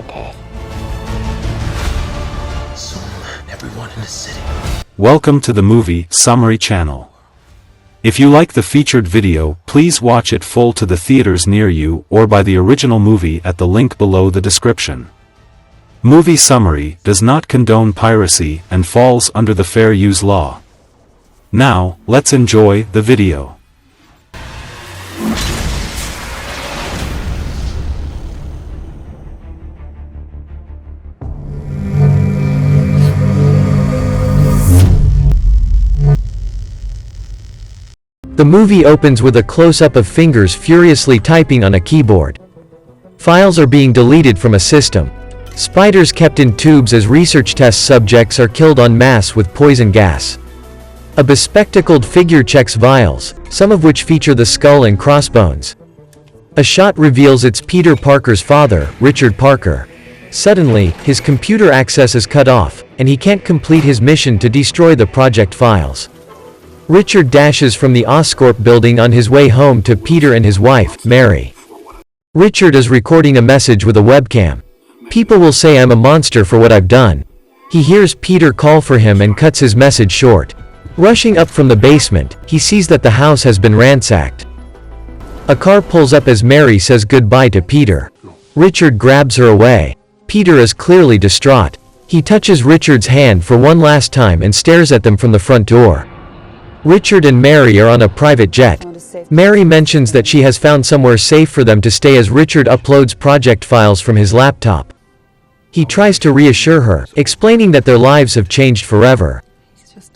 dead. Everyone in the city. Welcome to the Movie Summary channel. If you like the featured video, please watch it full to the theaters near you or by the original movie at the link below the description. Movie Summary does not condone piracy and falls under the Fair Use Law. Now, let's enjoy the video. The movie opens with a close-up of fingers furiously typing on a keyboard. Files are being deleted from a system. Spiders kept in tubes as research test subjects are killed en masse with poison gas. A bespectacled figure checks vials, some of which feature the skull and crossbones. A shot reveals it's Peter Parker's father, Richard Parker. Suddenly, his computer access is cut off, and he can't complete his mission to destroy the project files. Richard dashes from the Oscorp building on his way home to Peter and his wife, Mary. Richard is recording a message with a webcam. "People will say I'm a monster for what I've done." He hears Peter call for him and cuts his message short. Rushing up from the basement, he sees that the house has been ransacked. A car pulls up as Mary says goodbye to Peter. Richard grabs her away. Peter is clearly distraught. He touches Richard's hand for one last time and stares at them from the front door. Richard and Mary are on a private jet. Mary mentions that she has found somewhere safe for them to stay as Richard uploads project files from his laptop. He tries to reassure her, explaining that their lives have changed forever.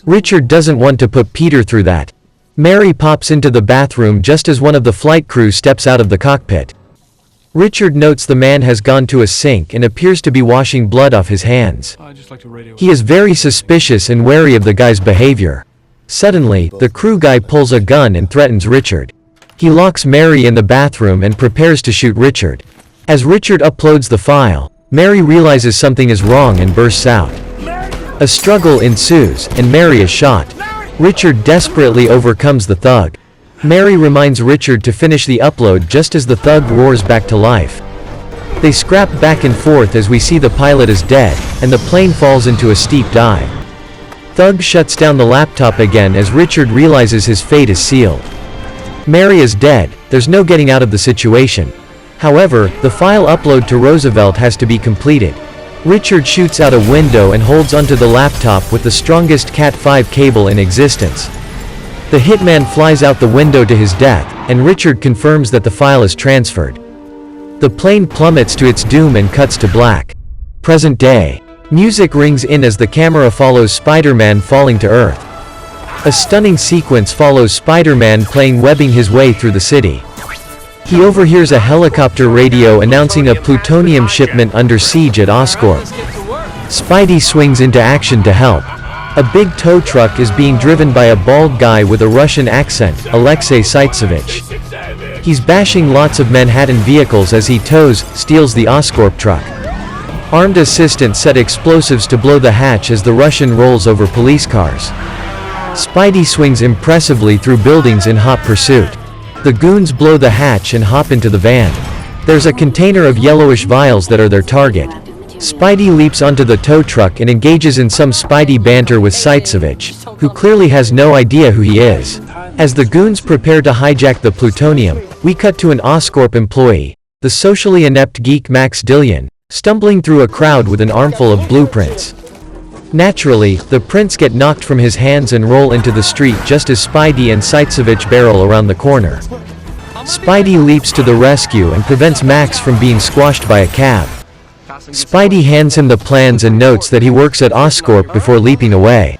Richard doesn't want to put Peter through that. Mary pops into the bathroom just as one of the flight crew steps out of the cockpit. Richard notes the man has gone to a sink and appears to be washing blood off his hands. He is very suspicious and wary of the guy's behavior. Suddenly, the crew guy pulls a gun and threatens Richard. He locks Mary in the bathroom and prepares to shoot Richard. As Richard uploads the file, Mary realizes something is wrong and bursts out. A struggle ensues, and Mary is shot. Richard desperately overcomes the thug. Mary reminds Richard to finish the upload just as the thug roars back to life. They scrap back and forth as we see the pilot is dead, and the plane falls into a steep dive. Thug shuts down the laptop again as Richard realizes his fate is sealed. Mary is dead, there's no getting out of the situation. However, the file upload to Roosevelt has to be completed. Richard shoots out a window and holds onto the laptop with the strongest Cat5 cable in existence. The hitman flies out the window to his death, and Richard confirms that the file is transferred. The plane plummets to its doom and cuts to black. Present day. Music rings in as the camera follows Spider-Man falling to Earth. A stunning sequence follows Spider-Man playing webbing his way through the city. He overhears a helicopter radio announcing a plutonium shipment under siege at Oscorp. Spidey swings into action to help. A big tow truck is being driven by a bald guy with a Russian accent, Alexei Saitsevich. He's bashing lots of Manhattan vehicles as he steals the Oscorp truck. Armed assistants set explosives to blow the hatch as the Russian rolls over police cars. Spidey swings impressively through buildings in hot pursuit. The goons blow the hatch and hop into the van. There's a container of yellowish vials that are their target. Spidey leaps onto the tow truck and engages in some Spidey banter with Saitsevich, who clearly has no idea who he is. As the goons prepare to hijack the plutonium, we cut to an Oscorp employee, the socially inept geek Max Dillon, stumbling through a crowd with an armful of blueprints. Naturally, the prints get knocked from his hands and roll into the street just as Spidey and Saitsevich barrel around the corner. Spidey leaps to the rescue and prevents Max from being squashed by a cab. Spidey hands him the plans and notes that he works at Oscorp before leaping away.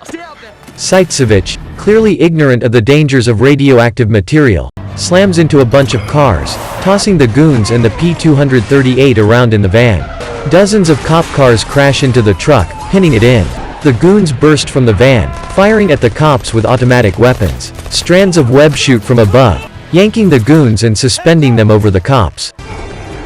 Saitsevich, clearly ignorant of the dangers of radioactive material, slams into a bunch of cars, tossing the goons and the P-238 around in the van. Dozens of cop cars crash into the truck, pinning it in. The goons burst from the van, firing at the cops with automatic weapons. Strands of web shoot from above, yanking the goons and suspending them over the cops.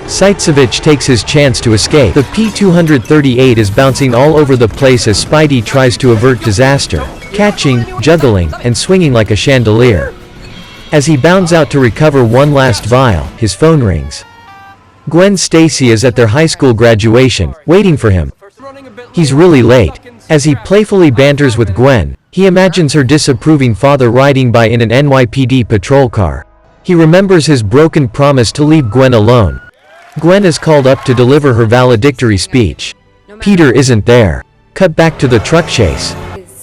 Saitsevich takes his chance to escape. The P-238 is bouncing all over the place as Spidey tries to avert disaster, catching, juggling, and swinging like a chandelier. As he bounds out to recover one last vial, his phone rings. Gwen Stacy is at their high school graduation, waiting for him. He's really late. As he playfully banters with Gwen, he imagines her disapproving father riding by in an NYPD patrol car. He remembers his broken promise to leave Gwen alone. Gwen is called up to deliver her valedictory speech. Peter isn't there. Cut back to the truck chase.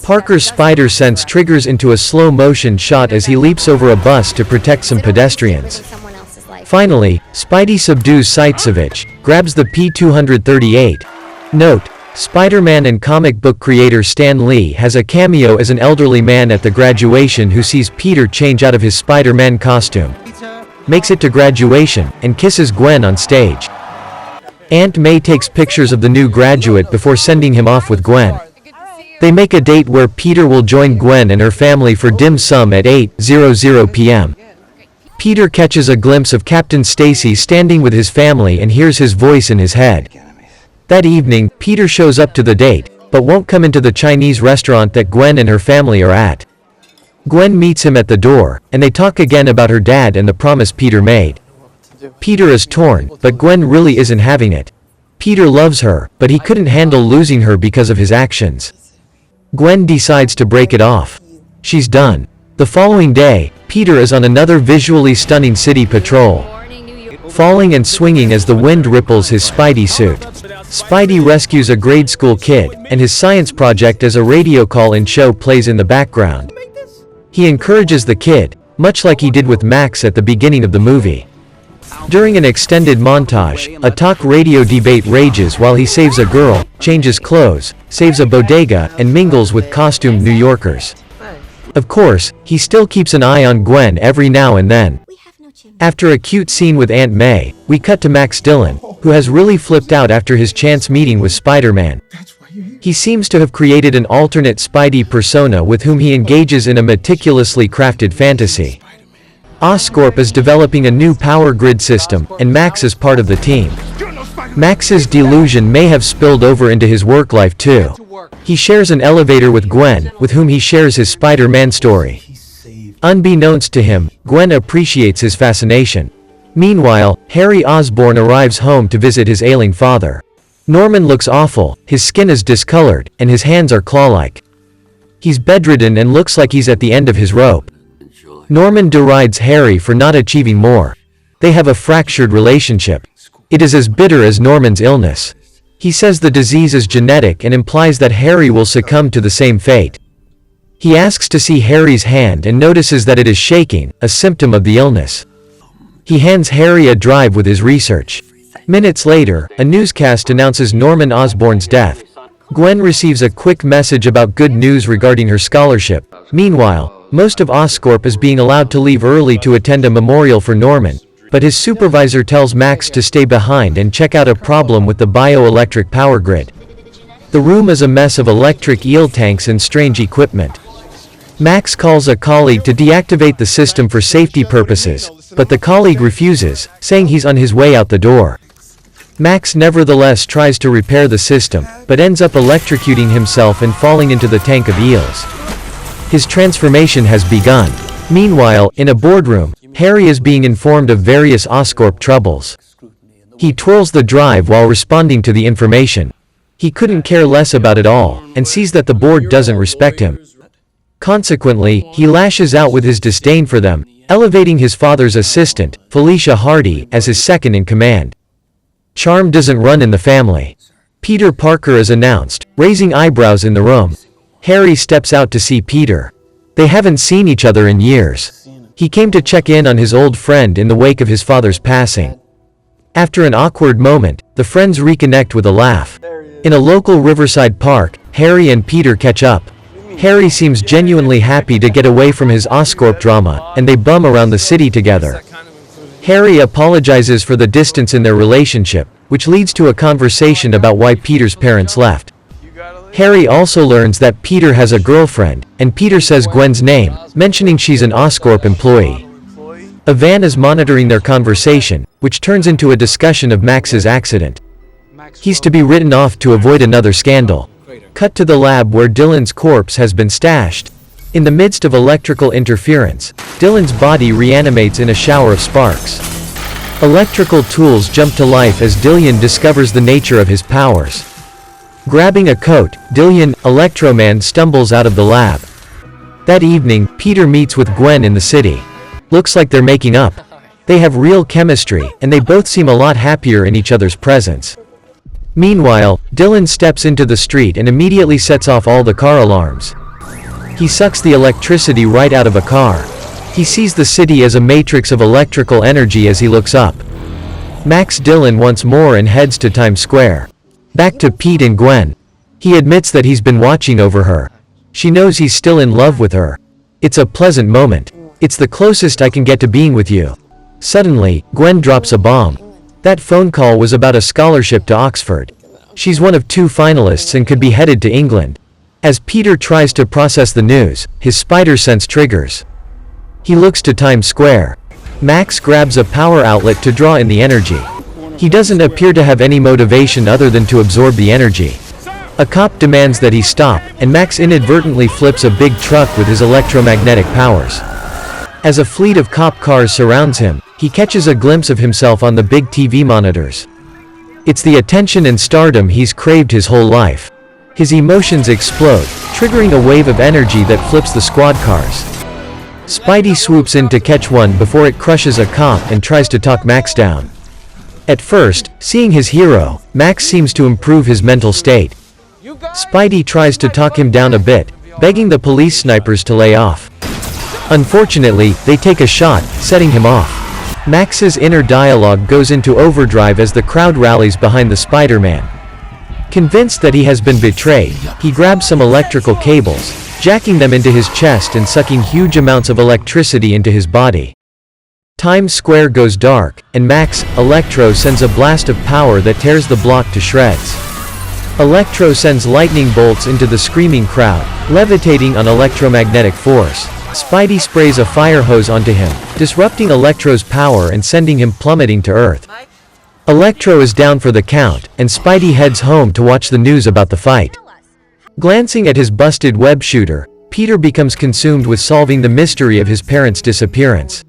Parker's spider sense triggers into a slow-motion shot as he leaps over a bus to protect some pedestrians. Finally, Spidey subdues Sitevich, grabs the P-238. Note: Spider-Man and comic book creator Stan Lee has a cameo as an elderly man at the graduation who sees Peter change out of his Spider-Man costume, makes it to graduation, and kisses Gwen on stage. Aunt May takes pictures of the new graduate before sending him off with Gwen. They make a date where Peter will join Gwen and her family for dim sum at 8:00 p.m. Peter catches a glimpse of Captain Stacy standing with his family and hears his voice in his head. That evening, Peter shows up to the date, but won't come into the Chinese restaurant that Gwen and her family are at. Gwen meets him at the door, and they talk again about her dad and the promise Peter made. Peter is torn, but Gwen really isn't having it. Peter loves her, but he couldn't handle losing her because of his actions. Gwen decides to break it off. She's done. The following day, Peter is on another visually stunning city patrol, falling and swinging as the wind ripples his Spidey suit. Spidey rescues a grade school kid, and his science project as a radio call-in show plays in the background. He encourages the kid, much like he did with Max at the beginning of the movie. During an extended montage, a talk radio debate rages while he saves a girl, changes clothes, saves a bodega, and mingles with costumed New Yorkers. Of course, he still keeps an eye on Gwen every now and then. After a cute scene with Aunt May, we cut to Max Dillon, who has really flipped out after his chance meeting with Spider-Man. He seems to have created an alternate Spidey persona with whom he engages in a meticulously crafted fantasy. Oscorp is developing a new power grid system, and Max is part of the team. Max's delusion may have spilled over into his work life too. He shares an elevator with Gwen, with whom he shares his Spider-Man story. Unbeknownst to him, Gwen appreciates his fascination. Meanwhile, Harry Osborn arrives home to visit his ailing father. Norman looks awful, his skin is discolored, and his hands are claw-like. He's bedridden and looks like he's at the end of his rope. Norman derides Harry for not achieving more. They have a fractured relationship. It is as bitter as Norman's illness. He says the disease is genetic and implies that Harry will succumb to the same fate. He asks to see Harry's hand and notices that it is shaking, a symptom of the illness. He hands Harry a drive with his research. Minutes later, a newscast announces Norman Osborn's death. Gwen receives a quick message about good news regarding her scholarship. Meanwhile, most of Oscorp is being allowed to leave early to attend a memorial for Norman, but his supervisor tells Max to stay behind and check out a problem with the bioelectric power grid. The room is a mess of electric eel tanks and strange equipment. Max calls a colleague to deactivate the system for safety purposes, but the colleague refuses, saying he's on his way out the door. Max nevertheless tries to repair the system, but ends up electrocuting himself and falling into the tank of eels. His transformation has begun. Meanwhile, in a boardroom, Harry is being informed of various Oscorp troubles. He twirls the drive while responding to the information. He couldn't care less about it all, and sees that the board doesn't respect him. Consequently, he lashes out with his disdain for them, elevating his father's assistant, Felicia Hardy, as his second in command. Charm doesn't run in the family. Peter Parker is announced, raising eyebrows in the room. Harry steps out to see Peter. They haven't seen each other in years. He came to check in on his old friend in the wake of his father's passing. After an awkward moment, the friends reconnect with a laugh. In a local riverside park, Harry and Peter catch up. Harry seems genuinely happy to get away from his Oscorp drama, and they bum around the city together. Harry apologizes for the distance in their relationship, which leads to a conversation about why Peter's parents left. Harry also learns that Peter has a girlfriend, and Peter says Gwen's name, mentioning she's an Oscorp employee. A van is monitoring their conversation, which turns into a discussion of Max's accident. He's to be written off to avoid another scandal. Cut to the lab where Dylan's corpse has been stashed. In the midst of electrical interference, Dylan's body reanimates in a shower of sparks. Electrical tools jump to life as Dillian discovers the nature of his powers. Grabbing a coat, Dillian, Electro Man, stumbles out of the lab. That evening, Peter meets with Gwen in the city. Looks like they're making up. They have real chemistry, and they both seem a lot happier in each other's presence. Meanwhile, Dylan steps into the street and immediately sets off all the car alarms. He sucks the electricity right out of a car. He sees the city as a matrix of electrical energy as he looks up. Max Dillon wants more and heads to Times Square. Back to Pete and Gwen. He admits that he's been watching over her. She knows he's still in love with her. It's a pleasant moment. It's the closest I can get to being with you. Suddenly, Gwen drops a bomb. That phone call was about a scholarship to Oxford. She's one of 2 finalists and could be headed to England. As Peter tries to process the news, his spider sense triggers. He looks to Times Square. Max grabs a power outlet to draw in the energy. He doesn't appear to have any motivation other than to absorb the energy. A cop demands that he stop, and Max inadvertently flips a big truck with his electromagnetic powers. As a fleet of cop cars surrounds him, he catches a glimpse of himself on the big TV monitors. It's the attention and stardom he's craved his whole life. His emotions explode, triggering a wave of energy that flips the squad cars. Spidey swoops in to catch one before it crushes a cop and tries to talk Max down. At first, seeing his hero, Max seems to improve his mental state. Spidey tries to talk him down a bit, begging the police snipers to lay off. Unfortunately, they take a shot, setting him off. Max's inner dialogue goes into overdrive as the crowd rallies behind the Spider-Man. Convinced that he has been betrayed, he grabs some electrical cables, jacking them into his chest and sucking huge amounts of electricity into his body. Times Square goes dark, and Max, Electro, sends a blast of power that tears the block to shreds. Electro sends lightning bolts into the screaming crowd, levitating on electromagnetic force. Spidey sprays a fire hose onto him, disrupting Electro's power and sending him plummeting to Earth. Electro is down for the count, and Spidey heads home to watch the news about the fight. Glancing at his busted web shooter, Peter becomes consumed with solving the mystery of his parents' disappearance.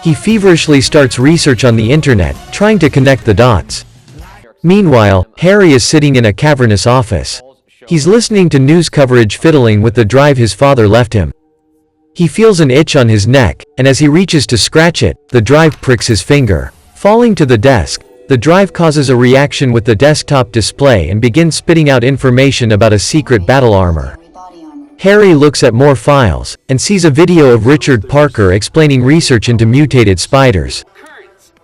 He feverishly starts research on the internet, trying to connect the dots. Meanwhile, Harry is sitting in a cavernous office. He's listening to news coverage, fiddling with the drive his father left him. He feels an itch on his neck, and as he reaches to scratch it, the drive pricks his finger. Falling to the desk, the drive causes a reaction with the desktop display and begins spitting out information about a secret battle armor. Harry looks at more files, and sees a video of Richard Parker explaining research into mutated spiders.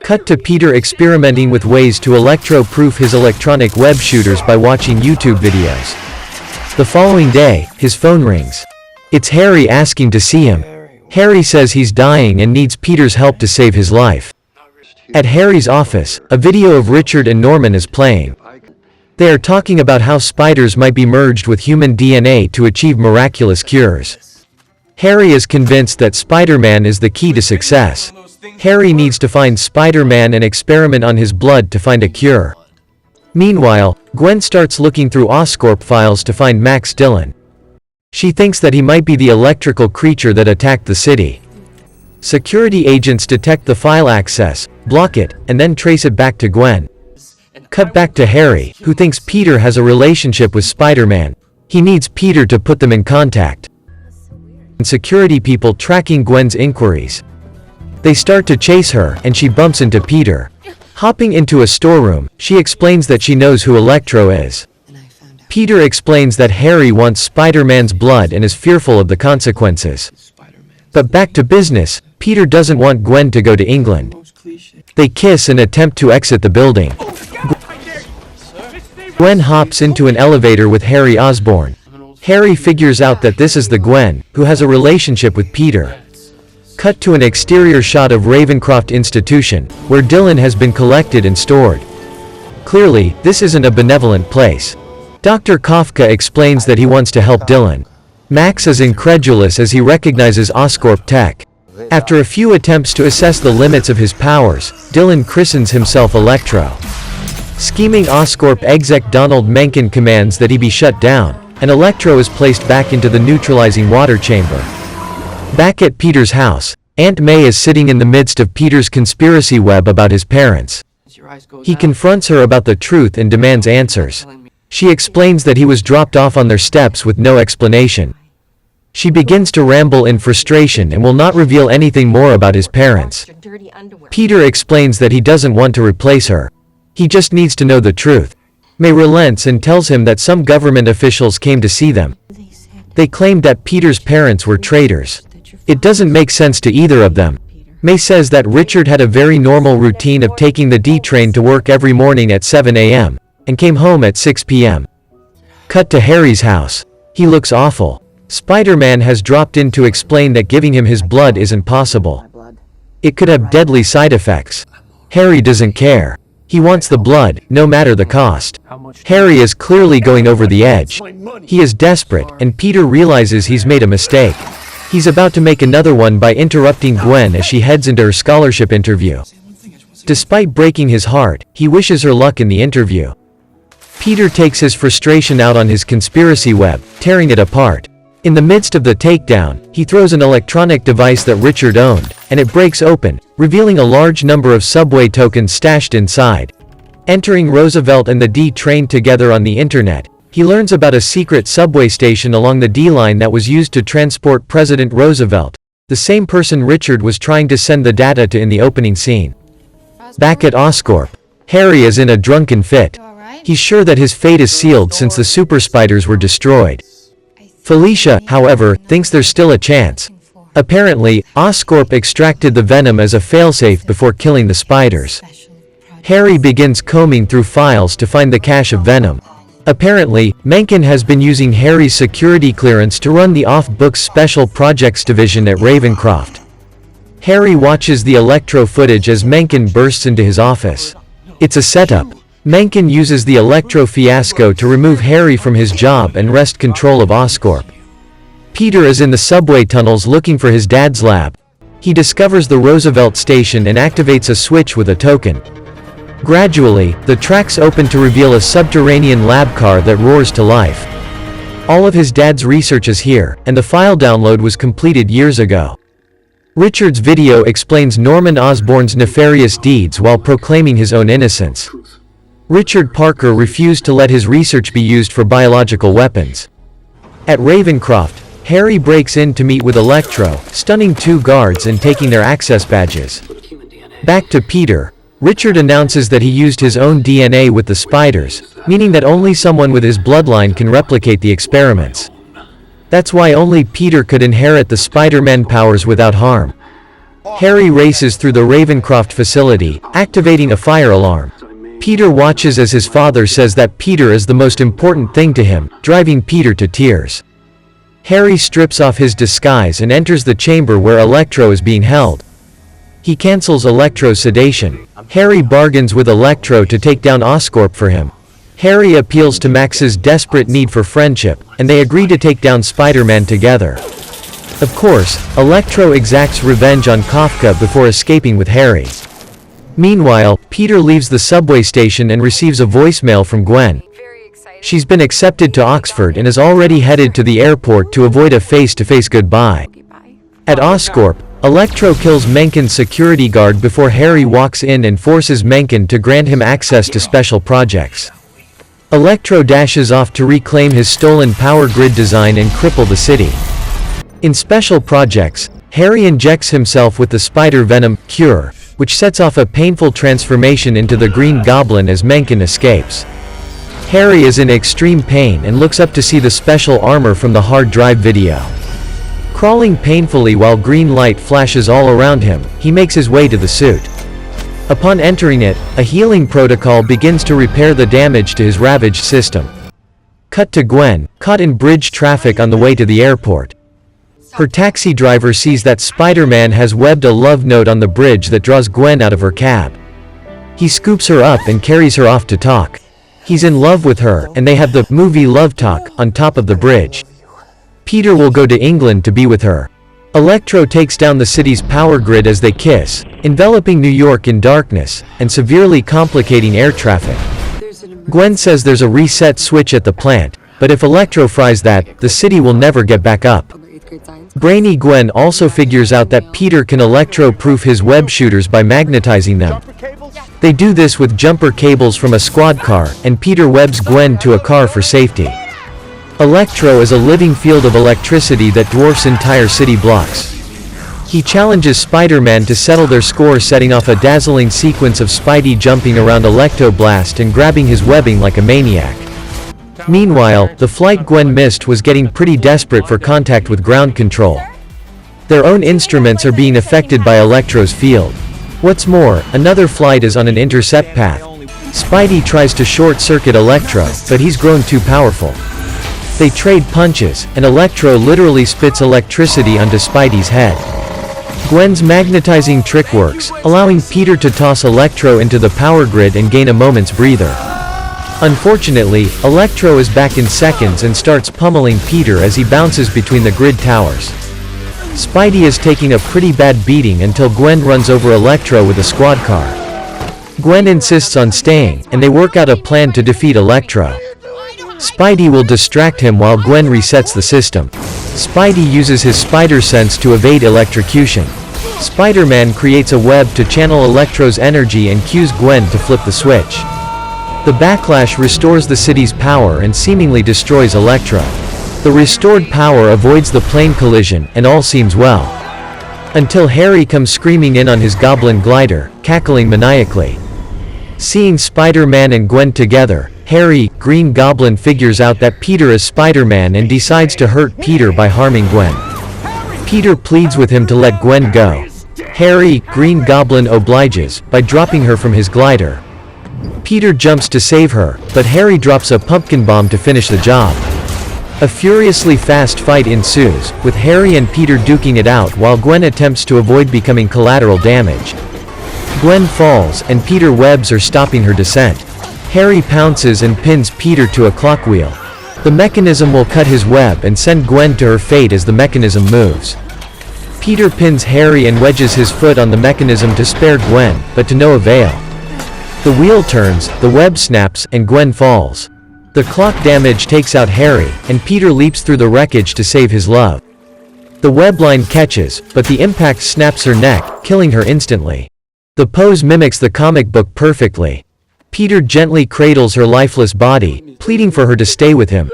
Cut to Peter experimenting with ways to electro-proof his electronic web shooters by watching YouTube videos. The following day, his phone rings. It's Harry asking to see him. Harry says he's dying and needs Peter's help to save his life. At Harry's office, a video of Richard and Norman is playing. They are talking about how spiders might be merged with human DNA to achieve miraculous cures. Harry is convinced that Spider-Man is the key to success. Harry needs to find Spider-Man and experiment on his blood to find a cure. Meanwhile, Gwen starts looking through Oscorp files to find Max Dillon. She thinks that he might be the electrical creature that attacked the city. Security agents detect the file access, block it, and then trace it back to Gwen. Cut back to Harry, who thinks Peter has a relationship with Spider-Man. He needs Peter to put them in contact. And security people tracking Gwen's inquiries. They start to chase her, and she bumps into Peter. Hopping into a storeroom, she explains that she knows who Electro is. Peter explains that Harry wants Spider-Man's blood and is fearful of the consequences. But back to business, Peter doesn't want Gwen to go to England. They kiss and attempt to exit the building. Gwen hops into an elevator with Harry Osborn. Harry figures out that this is the Gwen, who has a relationship with Peter. Cut to an exterior shot of Ravencroft Institution, where Dylan has been collected and stored. Clearly, this isn't a benevolent place. Dr. Kafka explains that he wants to help Dylan. Max is incredulous as he recognizes Oscorp tech. After a few attempts to assess the limits of his powers, Dylan christens himself Electro. Scheming Oscorp exec Donald Mencken commands that he be shut down, and Electro is placed back into the neutralizing water chamber. Back at Peter's house, Aunt May is sitting in the midst of Peter's conspiracy web about his parents. He confronts her about the truth and demands answers. She explains that he was dropped off on their steps with no explanation. She begins to ramble in frustration and will not reveal anything more about his parents. Peter explains that he doesn't want to replace her. He just needs to know the truth. May relents and tells him that some government officials came to see them. They claimed that Peter's parents were traitors. It doesn't make sense to either of them. May says that Richard had a very normal routine of taking the D train to work every morning at 7 a.m. and came home at 6 p.m. Cut to Harry's house. He looks awful. Spider-Man has dropped in to explain that giving him his blood isn't possible. It could have deadly side effects. Harry doesn't care. He wants the blood, no matter the cost. Harry is clearly going over the edge. He is desperate, and Peter realizes he's made a mistake. He's about to make another one by interrupting Gwen as she heads into her scholarship interview. Despite breaking his heart, he wishes her luck in the interview. Peter takes his frustration out on his conspiracy web, tearing it apart. In the midst of the takedown, he throws an electronic device that Richard owned, and it breaks open, revealing a large number of subway tokens stashed inside. Entering Roosevelt and the D train together on the internet, he learns about a secret subway station along the D line that was used to transport President Roosevelt, the same person Richard was trying to send the data to in the opening scene. Back at Oscorp, Harry is in a drunken fit. He's sure that his fate is sealed since the super spiders were destroyed. Felicia, however, thinks there's still a chance. Apparently, Oscorp extracted the venom as a failsafe before killing the spiders. Harry begins combing through files to find the cache of venom. Apparently, Mencken has been using Harry's security clearance to run the off-books Special Projects Division at Ravencroft. Harry watches the Electro footage as Mencken bursts into his office. It's a setup. Mencken uses the Electro fiasco to remove Harry from his job and wrest control of Oscorp. Peter is in the subway tunnels looking for his dad's lab. He discovers the Roosevelt station and activates a switch with a token. Gradually, the tracks open to reveal a subterranean lab car that roars to life. All of his dad's research is here, and the file download was completed years ago. Richard's video explains Norman Osborn's nefarious deeds while proclaiming his own innocence. Richard Parker refused to let his research be used for biological weapons. At Ravencroft, Harry breaks in to meet with Electro, stunning two guards and taking their access badges. Back to Peter, Richard announces that he used his own DNA with the spiders, meaning that only someone with his bloodline can replicate the experiments. That's why only Peter could inherit the Spider-Man powers without harm. Harry races through the Ravencroft facility, activating a fire alarm. Peter watches as his father says that Peter is the most important thing to him, driving Peter to tears. Harry strips off his disguise and enters the chamber where Electro is being held. He cancels Electro's sedation. Harry bargains with Electro to take down Oscorp for him. Harry appeals to Max's desperate need for friendship, and they agree to take down Spider-Man together. Of course, Electro exacts revenge on Kafka before escaping with Harry. Meanwhile, Peter leaves the subway station and receives a voicemail from Gwen. She's been accepted to Oxford and is already headed to the airport to avoid a face-to-face goodbye. At Oscorp, Electro kills Mencken's security guard before Harry walks in and forces Mencken to grant him access to special projects. Electro dashes off to reclaim his stolen power grid design and cripple the city. In special projects, Harry injects himself with the spider venom cure, which sets off a painful transformation into the Green Goblin as Mencken escapes. Harry is in extreme pain and looks up to see the special armor from the hard drive video. Crawling painfully while green light flashes all around him, he makes his way to the suit. Upon entering it, a healing protocol begins to repair the damage to his ravaged system. Cut to Gwen, caught in bridge traffic on the way to the airport. Her taxi driver sees that Spider-Man has webbed a love note on the bridge that draws Gwen out of her cab. He scoops her up and carries her off to talk. He's in love with her, and they have the movie Love Talk on top of the bridge. Peter will go to England to be with her. Electro takes down the city's power grid as they kiss, enveloping New York in darkness, and severely complicating air traffic. Gwen says there's a reset switch at the plant, but if Electro fries that, the city will never get back up. Brainy Gwen also figures out that Peter can electro-proof his web shooters by magnetizing them. They do this with jumper cables from a squad car, and Peter webs Gwen to a car for safety. Electro is a living field of electricity that dwarfs entire city blocks. He challenges Spider-Man to settle their score, setting off a dazzling sequence of Spidey jumping around Electroblast and grabbing his webbing like a maniac. Meanwhile, the flight Gwen missed was getting pretty desperate for contact with ground control. Their own instruments are being affected by Electro's field. What's more, another flight is on an intercept path. Spidey tries to short-circuit Electro, but he's grown too powerful. They trade punches, and Electro literally spits electricity onto Spidey's head. Gwen's magnetizing trick works, allowing Peter to toss Electro into the power grid and gain a moment's breather. Unfortunately, Electro is back in seconds and starts pummeling Peter as he bounces between the grid towers. Spidey is taking a pretty bad beating until Gwen runs over Electro with a squad car. Gwen insists on staying, and they work out a plan to defeat Electro. Spidey will distract him while Gwen resets the system. Spidey uses his spider sense to evade electrocution. Spider-Man creates a web to channel Electro's energy and cues Gwen to flip the switch. The backlash restores the city's power and seemingly destroys Electro. The restored power avoids the plane collision, and all seems well. Until Harry comes screaming in on his goblin glider, cackling maniacally. Seeing Spider-Man and Gwen together, Harry, Green Goblin, figures out that Peter is Spider-Man and decides to hurt Peter by harming Gwen. Peter pleads with him to let Gwen go. Harry, Green Goblin, obliges by dropping her from his glider. Peter jumps to save her, but Harry drops a pumpkin bomb to finish the job. A furiously fast fight ensues, with Harry and Peter duking it out while Gwen attempts to avoid becoming collateral damage. Gwen falls, and Peter webs her, stopping her descent. Harry pounces and pins Peter to a clock wheel. The mechanism will cut his web and send Gwen to her fate as the mechanism moves. Peter pins Harry and wedges his foot on the mechanism to spare Gwen, but to no avail. The wheel turns, the web snaps, and Gwen falls. The clock damage takes out Harry, and Peter leaps through the wreckage to save his love. The web line catches, but the impact snaps her neck, killing her instantly. The pose mimics the comic book perfectly. Peter gently cradles her lifeless body, pleading for her to stay with him.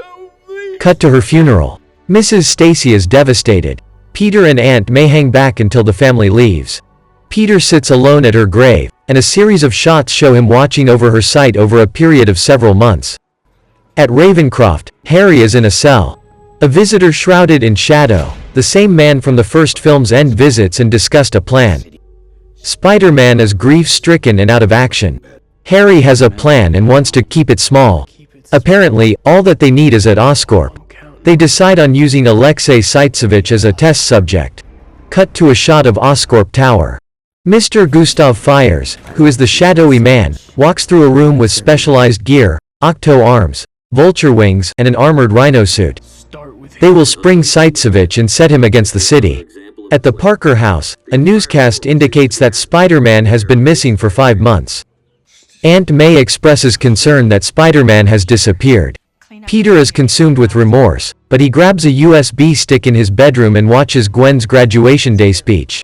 Cut to her funeral. Mrs. Stacy is devastated. Peter and Aunt May hang back until the family leaves. Peter sits alone at her grave, and a series of shots show him watching over her site over a period of several months. At Ravencroft, Harry is in a cell. A visitor shrouded in shadow, the same man from the first film's end, visits and discussed a plan. Spider-Man is grief-stricken and out of action. Harry has a plan and wants to keep it small. Apparently, all that they need is at Oscorp. They decide on using Alexei Saitsevich as a test subject. Cut to a shot of Oscorp Tower. Mr. Gustav Fires, who is the shadowy man, walks through a room with specialized gear, octo arms, vulture wings, and an armored rhino suit. They will spring Saitsevich and set him against the city. At the Parker house, a newscast indicates that Spider-Man has been missing for 5 months. Aunt May expresses concern that Spider-Man has disappeared. Peter is consumed with remorse, but he grabs a USB stick in his bedroom and watches Gwen's graduation day speech.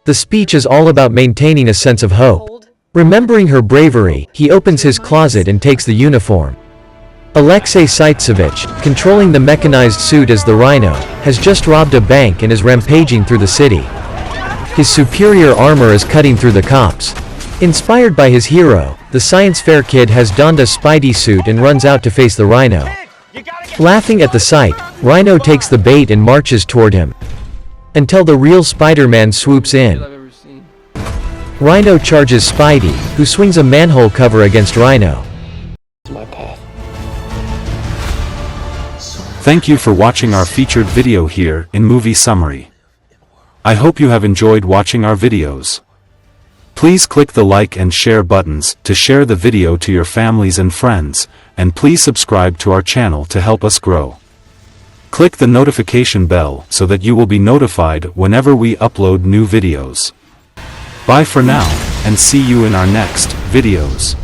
The speech is all about maintaining a sense of hope. Remembering her bravery, he opens his closet and takes the uniform. Alexei Saitsevich, controlling the mechanized suit as the Rhino, has just robbed a bank and is rampaging through the city. His superior armor is cutting through the cops. Inspired by his hero, the science fair kid has donned a Spidey suit and runs out to face the Rhino. Laughing at the sight, Rhino takes the bait and marches toward him. Until the real Spider-Man swoops in. Rhino charges Spidey, who swings a manhole cover against Rhino. Thank you for watching our featured video here in Movie Summary. I hope you have enjoyed watching our videos. Please click the like and share buttons to share the video to your families and friends, and please subscribe to our channel to help us grow. Click the notification bell so that you will be notified whenever we upload new videos. Bye for now, and see you in our next videos.